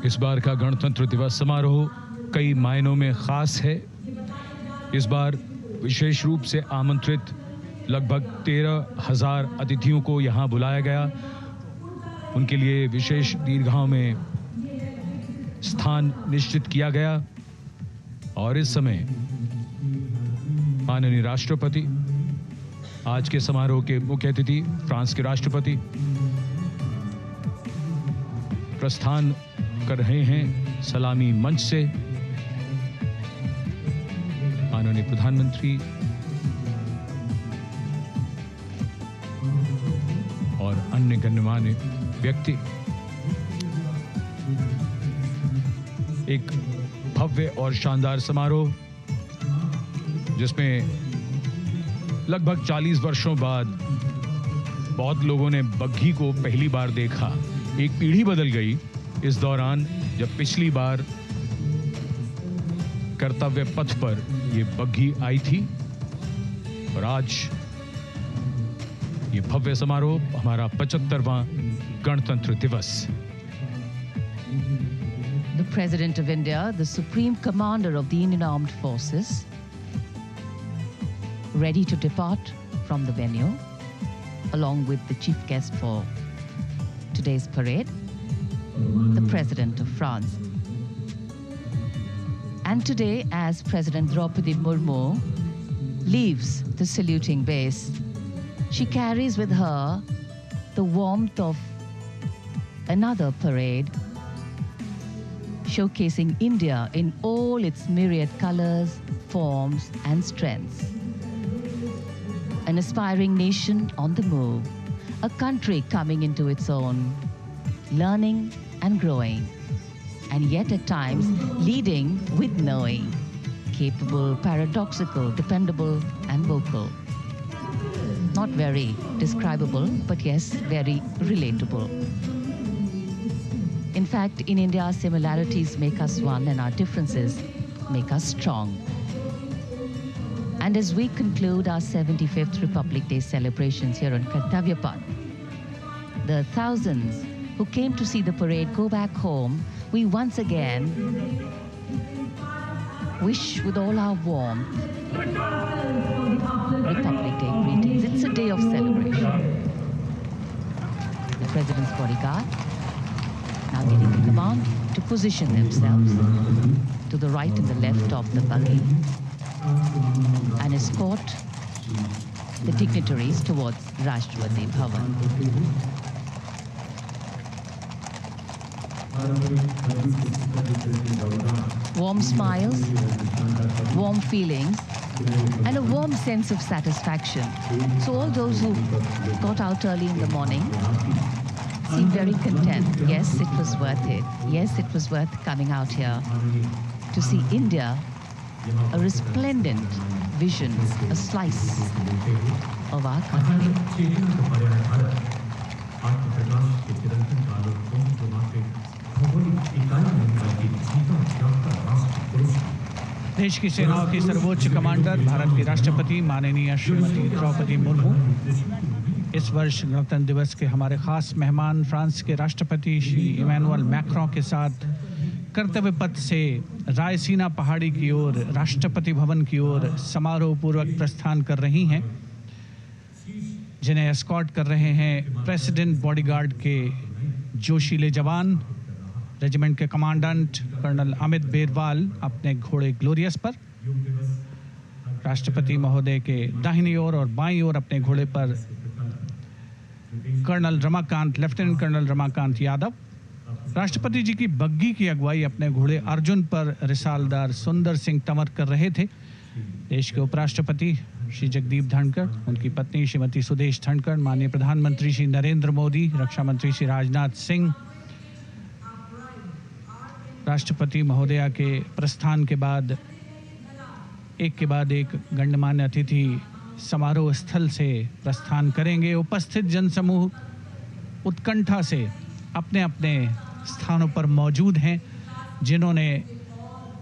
इस बार का गणतंत्र दिवस समारोह कई मायनों में खास है। इस बार विशेष रूप से आमंत्रित लगभग 13,000 अतिथियों को यहां बुलाया गया। उनके लिए विशेष दीर्घाओं में स्थान निश्चित किया गया और इस समय माननीय राष्ट्रपति, आज के समारोह के मुख्य अतिथि फ्रांस के राष्ट्रपति प्रस्थान कर रहे हैं सलामी मंच से। माननीय प्रधानमंत्री और अन्य गण्यमान्य व्यक्ति एक भव्य और शानदार समारोह जिसमें लगभग 40 वर्षों बाद बहुत लोगों ने बग्घी को पहली बार देखा। एक पीढ़ी बदल गई इस दौरान, जब पिछली बार कर्तव्य पथ पर ये बग्घी आई थी और आज ये भव्य समारोह हमारा 75वां गणतंत्र दिवस। The President of India, the Supreme Commander of the Indian Armed Forces, ready to depart from the venue, along with the chief guest for today's parade, the President of France. And today, as President Draupadi Murmu leaves the saluting base, she carries with her the warmth of another parade, showcasing India in all its myriad colors, forms, and strengths. An aspiring nation on the move, a country coming into its own, learning and growing, and yet at times leading with knowing, capable, paradoxical, dependable, and vocal. Not very describable, but yes, very relatable. In fact, in India, similarities make us one and our differences make us strong. And as we conclude our 75th Republic Day celebrations here on Kartavya Path, the thousands who came to see the parade go back home, we once again wish with all our warmth Republic Day greetings. It's a day of celebration. The President's bodyguard now getting the command to position themselves to the right and the left of the buggy and escort the dignitaries towards Rashtrapati Bhavan. Warm smiles, warm feelings, and a warm sense of satisfaction. So all those who got out early in the morning seem very content. Yes, it was worth it. Yes, it was worth coming out here to see India, a resplendent vision, a slice of our country. देश की सेनाओं की सर्वोच्च commander Bharat की राष्ट्रपति माननीय श्रीमती द्रौपदी मुर्मू इस वर्ष गणतंत्र दिवस के हमारे खास मेहमान फ्रांस के राष्ट्रपति श्री इमैनुअल मैक्रों के साथ कर्तव्य पथ से रायसीना पहाड़ी की ओर राष्ट्रपति भवन की ओर समारोह पूर्वक प्रस्थान कर रही हैं, जिन्हें एस्कॉर्ट कर रहे हैं प्रेसिडेंट बॉडीगार्ड के जोशीले जवान, रेजिमेंट के कमांडेंट कर्नल अमित बेरवाल अपने घोड़े ग्लोरियस पर। राष्ट्रपति महोदय के दाहिनी ओर और बाईं ओर अपने घोड़े पर लेफ्टिनेंट कर्नल रमाकांत यादव राष्ट्रपति जी की बग्गी की अगुवाई अपने घोड़े अर्जुन पर रिसालदार सुंदर सिंह तंवर कर रहे थे। देश के उपराष्ट्रपति श्री जगदीप धनखड़, उनकी पत्नी श्रीमती सुदेश धनखड़, माननीय प्रधानमंत्री श्री नरेंद्र मोदी, रक्षा मंत्री श्री राजनाथ सिंह, राष्ट्रपति महोदया के प्रस्थान के बाद एक गण्यमान्य अतिथि समारोह स्थल से प्रस्थान करेंगे। उपस्थित जनसमूह उत्कंठा से अपने अपने स्थानों पर मौजूद हैं, जिन्होंने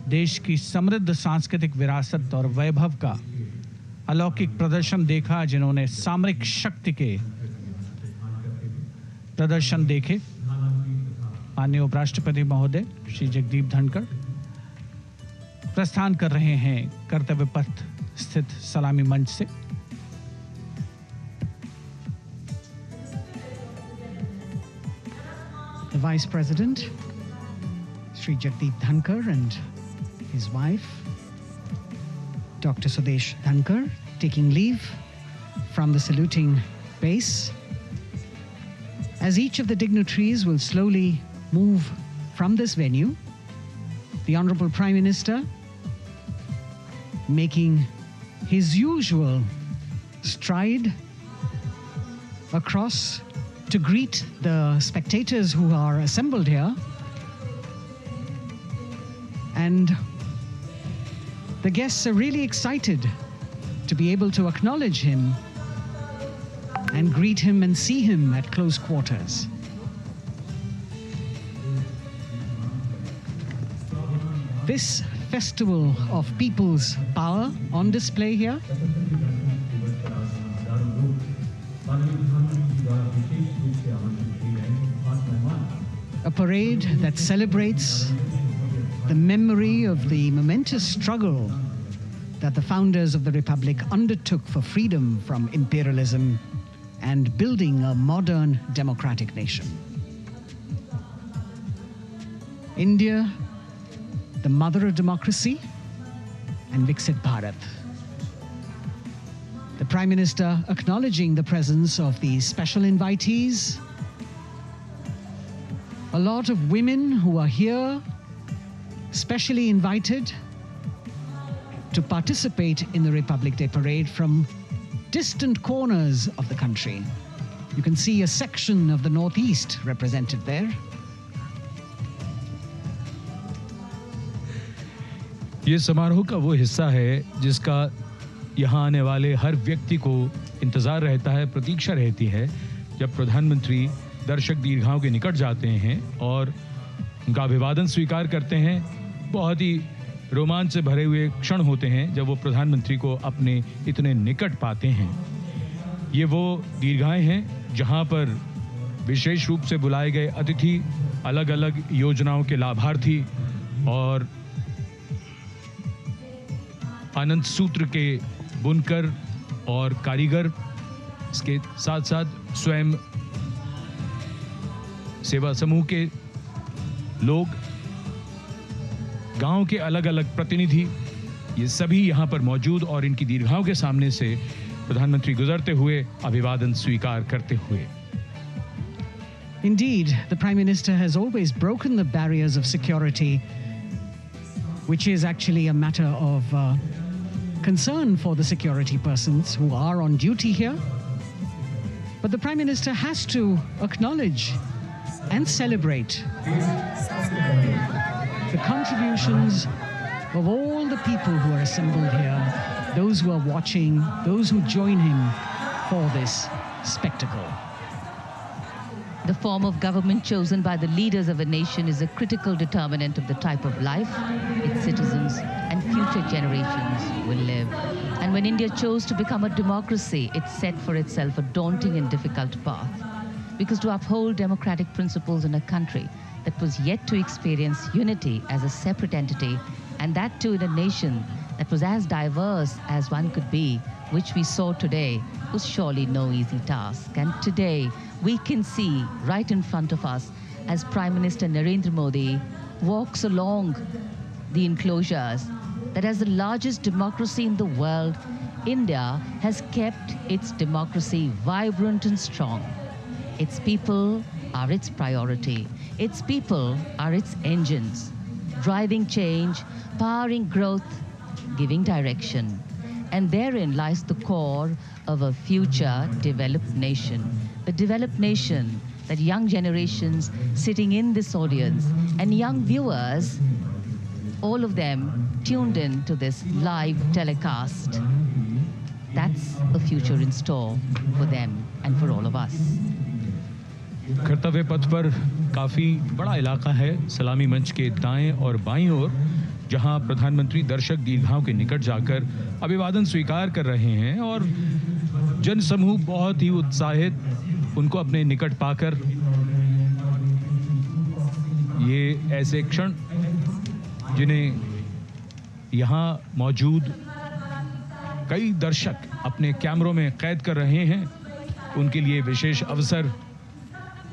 देश की समृद्ध सांस्कृतिक विरासत और वैभव का अलौकिक प्रदर्शन देखा, जिन्होंने सामरिक शक्ति के प्रदर्शन देखे। माननीय उपराष्ट्रपति महोदय श्री जगदीप धनखड़ प्रस्थान कर रहे हैं कर्तव्य पथ स्थित सलामी मंच से। The Vice President, Sri Jagdeep Dhankar, and his wife, Dr. Sudesh Dhankar, taking leave from the saluting base. As each of the dignitaries will slowly move from this venue, the Honorable Prime Minister making his usual stride across to greet the spectators who are assembled here. And the guests are really excited to be able to acknowledge him and greet him and see him at close quarters. This festival of people's power on display here a parade that celebrates the memory of the momentous struggle that the founders of the Republic undertook for freedom from imperialism and building a modern democratic nation. India, the mother of democracy, and Viksit Bharat. The Prime Minister acknowledging the presence of these special invitees, a lot of women who are here, specially invited to participate in the Republic Day Parade from distant corners of the country. You can see a section of the Northeast represented there. ये समारोह का वो हिस्सा है जिसका यहाँ आने वाले हर व्यक्ति को इंतजार रहता है, प्रतीक्षा रहती है, जब प्रधानमंत्री दर्शक दीर्घाओं के निकट जाते हैं और उनका अभिवादन स्वीकार करते हैं। बहुत ही रोमांच से भरे हुए क्षण होते हैं जब वो प्रधानमंत्री को अपने इतने निकट पाते हैं। ये वो दीर्घाएं हैं जहां पर विशेष रूप से बुलाए गए अतिथि, अलग-अलग योजनाओं के लाभार्थी और आनंद सूत्र के बुनकर और कारीगर, इसके साथ साथ स्वयं सेवा समूह के लोग, गांव के अलग-अलग प्रतिनिधि, ये सभी यहां पर मौजूद और इनकी दीर्घाओं के सामने से प्रधानमंत्री गुजरते हुए अभिवादन स्वीकार करते हुए। Indeed, the Prime Minister has always broken the barriers of security, which is actually a matter of concern for the security persons who are on duty here. But the Prime Minister has to acknowledge and celebrate the contributions of all the people who are assembled here, those who are watching, those who join him for this spectacle. The form of government chosen by the leaders of a nation is a critical determinant of the type of life its citizens and future generations will live. And when India chose to become a democracy, it set for itself a daunting and difficult path. Because to uphold democratic principles in a country that was yet to experience unity as a separate entity, and that too in a nation that was as diverse as one could be, which we saw today, was surely no easy task. And today, we can see right in front of us as Prime Minister Narendra Modi walks along the enclosures that as the largest democracy in the world, India has kept its democracy vibrant and strong. Its people are its priority. Its people are its engines, driving change, powering growth, giving direction. And therein lies the core of a future developed nation. A developed nation that young generations sitting in this audience and young viewers, all of them tuned in to this live telecast. That's a future in store for them and for all of us. कर्तव्य पथ पर काफी बड़ा इलाका है सलामी मंच के दाएं और बाईं ओर, जहां प्रधानमंत्री दर्शक दीर्घाओं के निकट जाकर अभिवादन स्वीकार कर रहे हैं और जनसमूह बहुत ही उत्साहित उनको अपने निकट पाकर ये ऐसे क्षण जिन्हें यहाँ मौजूद कई दर्शक अपने कैमरों में कैद कर रहे हैं, उनके लिए विशेष अवसर।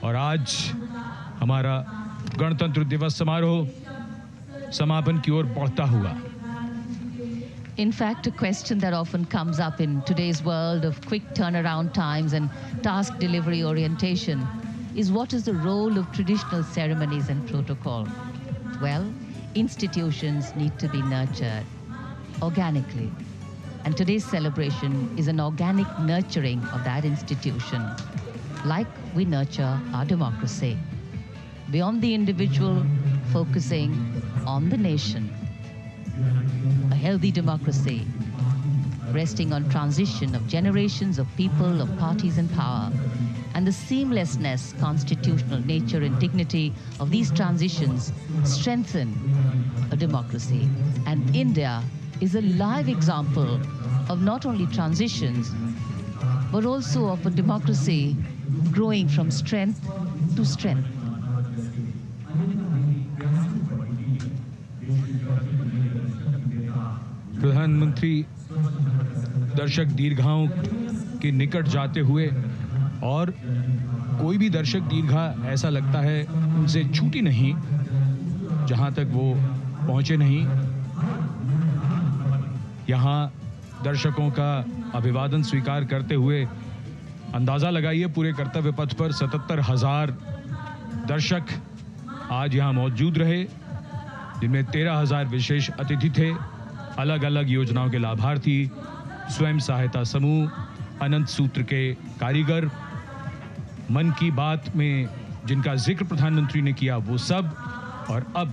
और आज हमारा गणतंत्र दिवस समारोह समापन की ओर बढ़ता हुआ। In fact, a question that often comes up in today's world of quick turnaround times and task delivery orientation is what is the role of traditional ceremonies and protocol? Well, institutions need to be nurtured organically. And today's celebration is an organic nurturing of that institution, like we nurture our democracy. Beyond the individual, focusing on the nation. A healthy democracy, resting on transition of generations of people, of parties in power, and the seamlessness, constitutional nature and dignity of these transitions strengthen a democracy. And India is a live example of not only transitions, but also of a democracy growing from strength to strength. प्रधानमंत्री दर्शक दीर्घाओं के निकट जाते हुए, और कोई भी दर्शक दीर्घा ऐसा लगता है उनसे छूटी नहीं जहां तक वो पहुंचे नहीं। यहां दर्शकों का अभिवादन स्वीकार करते हुए अंदाजा लगाइए, पूरे कर्तव्य पथ पर 77,000 दर्शक आज यहां मौजूद रहे, जिनमें 13,000 विशेष अतिथि थे, अलग अलग योजनाओं के लाभार्थी, स्वयं सहायता समूह, अनंत सूत्र के कारीगर, मन की बात में जिनका जिक्र प्रधानमंत्री ने किया वो सब। और अब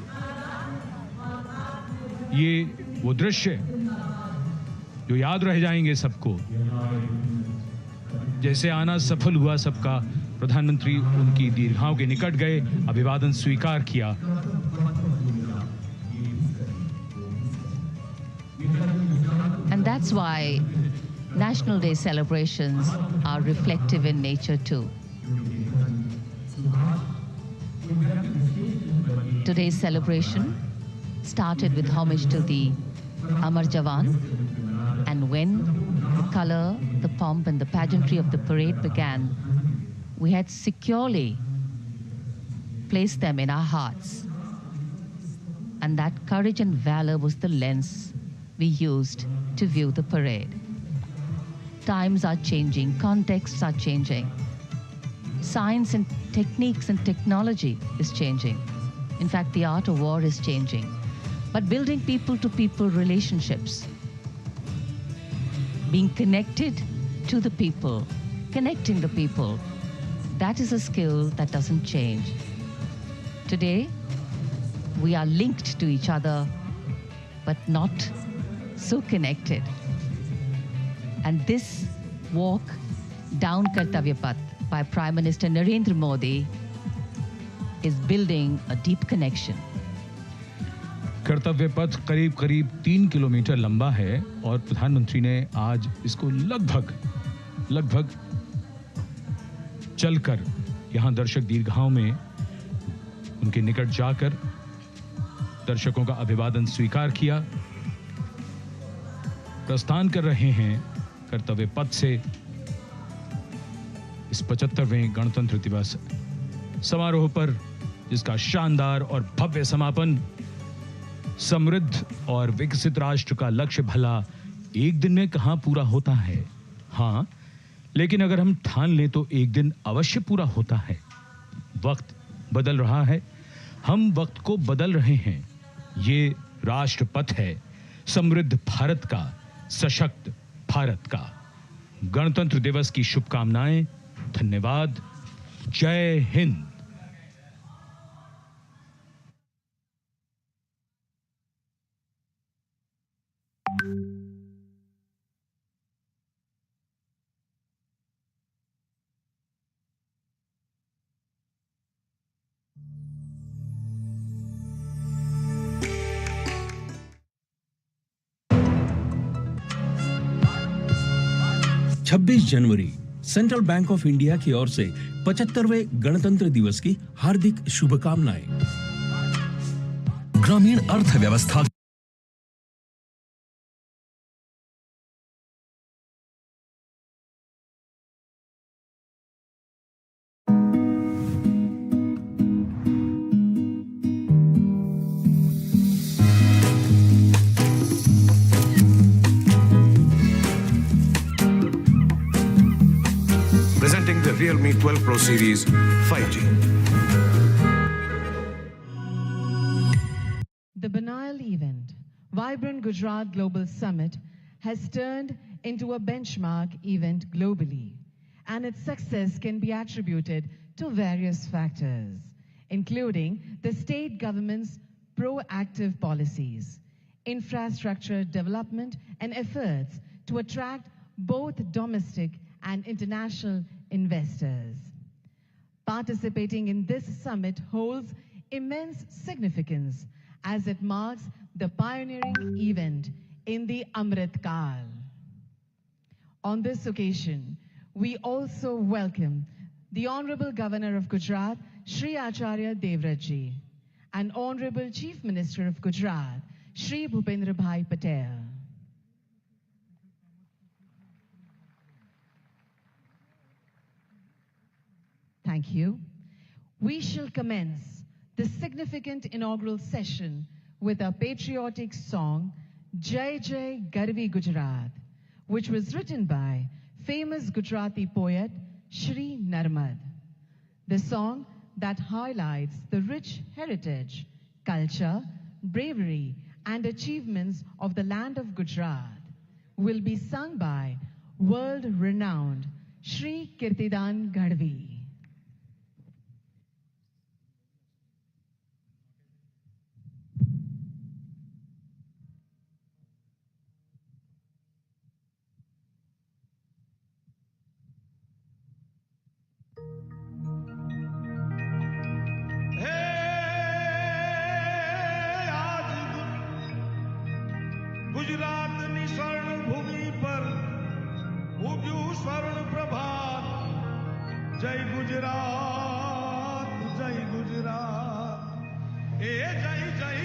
ये वो दृश्य जो याद रह जाएंगे सबको, जैसे आना सफल हुआ सबका, प्रधानमंत्री उनकी दीर्घाओं के निकट गए, अभिवादन स्वीकार किया। And that's why National Day celebrations are reflective in nature too. Today's celebration started with homage to the Amar Jawan, and when the color, the pomp and the pageantry of the parade began, we had securely placed them in our hearts. And that courage and valor was the lens we used to view the parade. Times are changing, contexts are changing. Science and techniques and technology is changing. In fact, the art of war is changing. But building people-to-people relationships, being connected to the people, connecting the people, that is a skill that doesn't change. Today, we are linked to each other, but not so connected. And this walk down Kartavya Path by Prime Minister Narendra Modi is building a deep connection. कर्तव्य पथ करीब करीब 3 kilometre लंबा है और प्रधानमंत्री ने आज इसको लगभग चलकर यहां दर्शक दीर्घाओं में उनके निकट जाकर दर्शकों का अभिवादन स्वीकार किया। प्रस्थान कर रहे हैं कर्तव्य पथ से इस 75वें गणतंत्र दिवस समारोह पर, जिसका शानदार और भव्य समापन समृद्ध और विकसित राष्ट्र का लक्ष्य भला एक दिन में कहां पूरा होता है। हाँ, लेकिन अगर हम ठान लें तो एक दिन अवश्य पूरा होता है। वक्त बदल रहा है, हम वक्त को बदल रहे हैं। ये राष्ट्रपथ है समृद्ध भारत का, सशक्त भारत का। गणतंत्र दिवस की शुभकामनाएं। धन्यवाद। जय हिंद। छब्बीस जनवरी सेंट्रल बैंक ऑफ इंडिया की ओर से 75वें गणतंत्र दिवस की हार्दिक शुभकामनाएं। ग्रामीण अर्थव्यवस्था Presenting the Realme 12 Pro Series 5G. The Banal event, Vibrant Gujarat Global Summit, has turned into a benchmark event globally, and its success can be attributed to various factors, including the state government's proactive policies, infrastructure development, and efforts to attract both domestic and international investors. Participating in this summit holds immense significance as it marks the pioneering event in the Amrit Kaal. On this occasion, we also welcome the Honorable Governor of Gujarat, Shri Acharya Devvrat Ji, and Honorable Chief Minister of Gujarat, Shri Bhupendra Bhai Patel. Thank you. We shall commence the significant inaugural session with a patriotic song, Jai Jai Garvi Gujarat, which was written by famous Gujarati poet Shri Narmad. The song that highlights the rich heritage, culture, bravery, and achievements of the land of Gujarat will be sung by world-renowned Shri Kirtidan Gadvi. Gujarat स्वर्ण भूमि पर उग्यू स्वर्ण प्रभात। जय गुजरात, जय गुजरात, ए जय जय